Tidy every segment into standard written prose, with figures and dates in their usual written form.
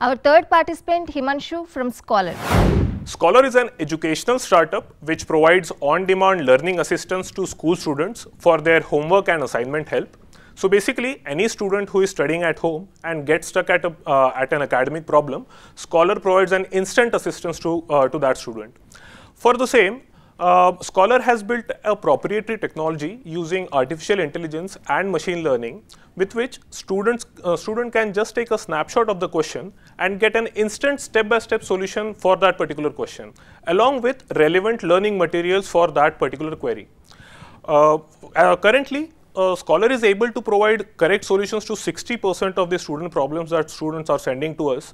Our third participant, Himanshu from Schlor. Schlor is an educational startup which provides on-demand learning assistance to school students for their homework and assignment help. So basically, any student who is studying at home and gets stuck at an academic problem, Schlor provides an instant assistance to that student. For the same, Schlor has built a proprietary technology using artificial intelligence and machine learning, with which student can just take a snapshot of the question and get an instant step-by-step solution for that particular question, along with relevant learning materials for that particular query. Currently, Schlor is able to provide correct solutions to 60% of the student problems that students are sending to us.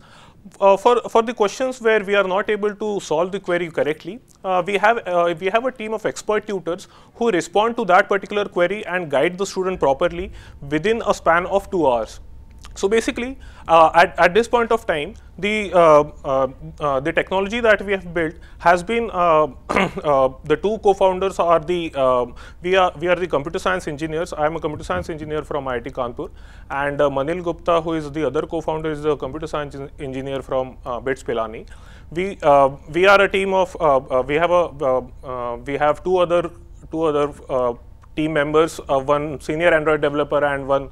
For the questions where we are not able to solve the query correctly, we have a team of expert tutors who respond to that particular query and guide the student properly within a span of 2 hours. So basically, at this point of time, the technology that we have built has been the two co-founders are we are the computer science engineers. I am a computer science engineer from IIT Kanpur, and Manil Gupta, who is the other co-founder, is the computer science engineer from BITS Pilani. We are a team of we have two other team members, one senior Android developer and one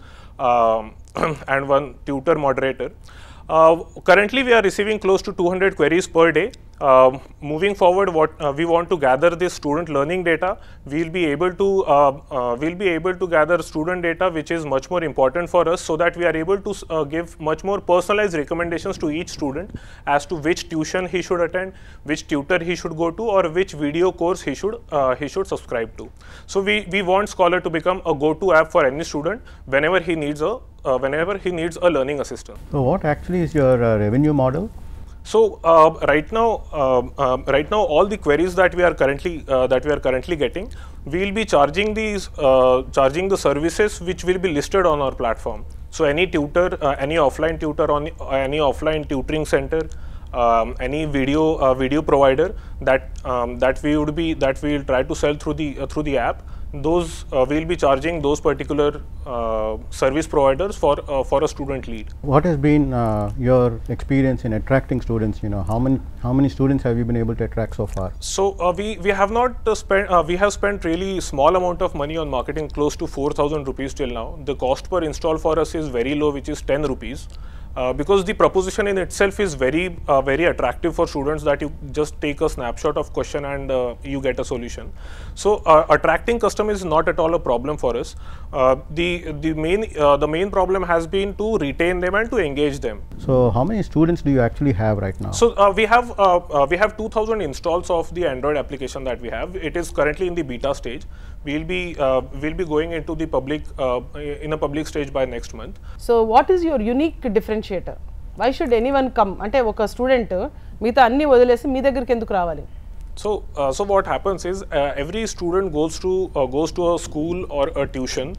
tutor moderator. Currently, we are receiving close to 200 queries per day. Moving forward, we want to gather this student learning data. We'll be able to gather student data, which is much more important for us, so that we are able to give much more personalized recommendations to each student as to which tuition he should attend, which tutor he should go to, or which video course he should subscribe to. So we want Schlor to become a go-to app for any student whenever he needs a learning assistant. So what actually is your revenue model? So right now, all the queries that we are currently getting, we will be charging the services which will be listed on our platform. So any tutor, any offline tutor on any offline tutoring center, any video provider that we will try to sell through the app, those we will be charging those particular service providers for a student lead. What has been your experience in attracting students? You know, how many students have you been able to attract so far? So we have not spent we have spent really small amount of money on marketing, close to 4,000 rupees till now. The cost per install for us is very low, which is 10 rupees. Because the proposition in itself is very attractive for students, that you just take a snapshot of question and you get a solution. So attracting customers is not at all a problem for us. The main problem has been to retain them and to engage them. So how many students do you actually have right now? So we have 2,000 installs of the Android application that we have. It is currently in the beta stage. We'll be going into the public in a public stage by next month. So what is your unique differentiator? Why should anyone come? Ante oka student meeta anni vadilesi mee దగ్గరికి ఎందుకు రావాలి? So what happens is every student goes to a school or a tuition.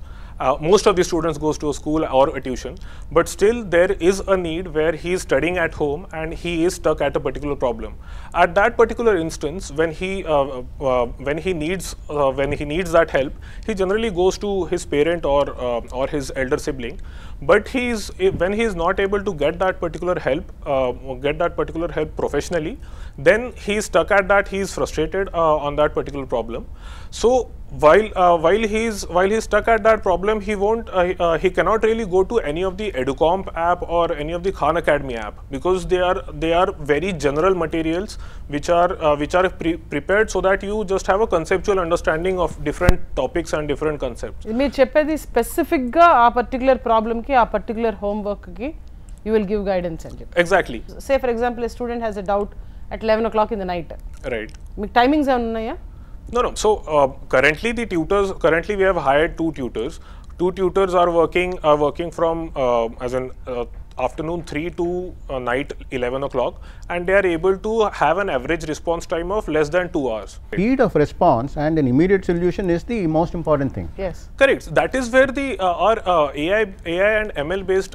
Most of the students goes to a school or a tuition, but still there is a need where he is studying at home and he is stuck at a particular problem. At that particular instance, when he needs that help, he generally goes to his parent or his elder sibling. But when he is not able to get that particular help professionally, then he is stuck at that. He is frustrated on that particular problem. So while he is stuck at that problem, he cannot really go to any of the EduComp app or any of the Khan Academy app, because they are very general materials which are prepared so that you just have a conceptual understanding of different topics and different concepts. మీరు చెప్పేది specific గా ఆ particular problem కి ఆ particular homework కి you will give guidance and Exactly. Say for example, a student has a doubt at 11 o'clock in the night. Right. మీకు timings ఏమైనా ఉన్నాయా? No. So currently we have hired 2 tutors. 2 tutors are working from afternoon 3 to night 11 o'clock, and they are able to have an average response time of less than 2 hours. Speed of response and an immediate solution is the most important thing. Yes. Correct. That is where our AI and ML based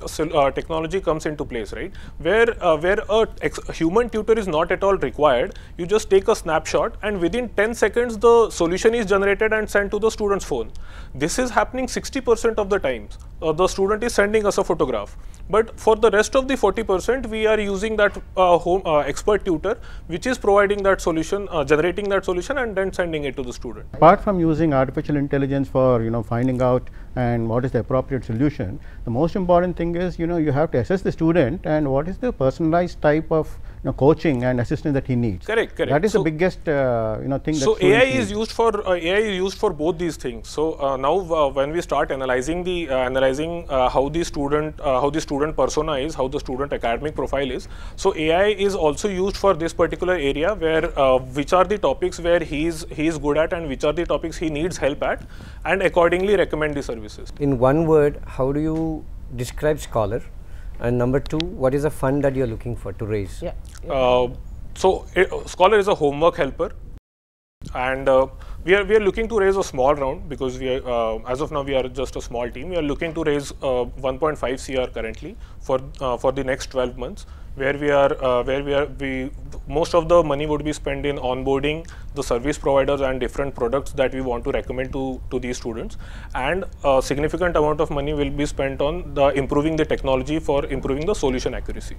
technology comes into place, right? Where a human tutor is not at all required. You just take a snapshot and within 10 seconds the solution is generated and sent to the student's phone. This is happening 60% of the times. the student is sending us a photograph. But for the rest of the 40%, we are using that expert tutor, which is providing that solution, generating that solution, and then sending it to the student. Apart from using artificial intelligence for finding out and what is the appropriate solution, the most important thing is you have to assess the student and what is the personalized type of coaching and assistance that he needs. Correct. That is the biggest thing. So AI is used for both these things. So now when we start analyzing how the student persona is, how the student academic profile is, so AI is also used for this particular area where which are the topics where he is good at and which are the topics he needs help at, and accordingly recommend the services. In one word, how do you describe Schlor? And number two, what is the fund that you are looking for to raise? So Schlor is a homework helper, and we are looking to raise a small round because we are, as of now we are just a small team. We are looking to raise 1.5 CR currently for the next 12 months, where most of the money would be spent in onboarding the service providers and different products that we want to recommend to these students, and a significant amount of money will be spent on improving the technology for improving the solution accuracy.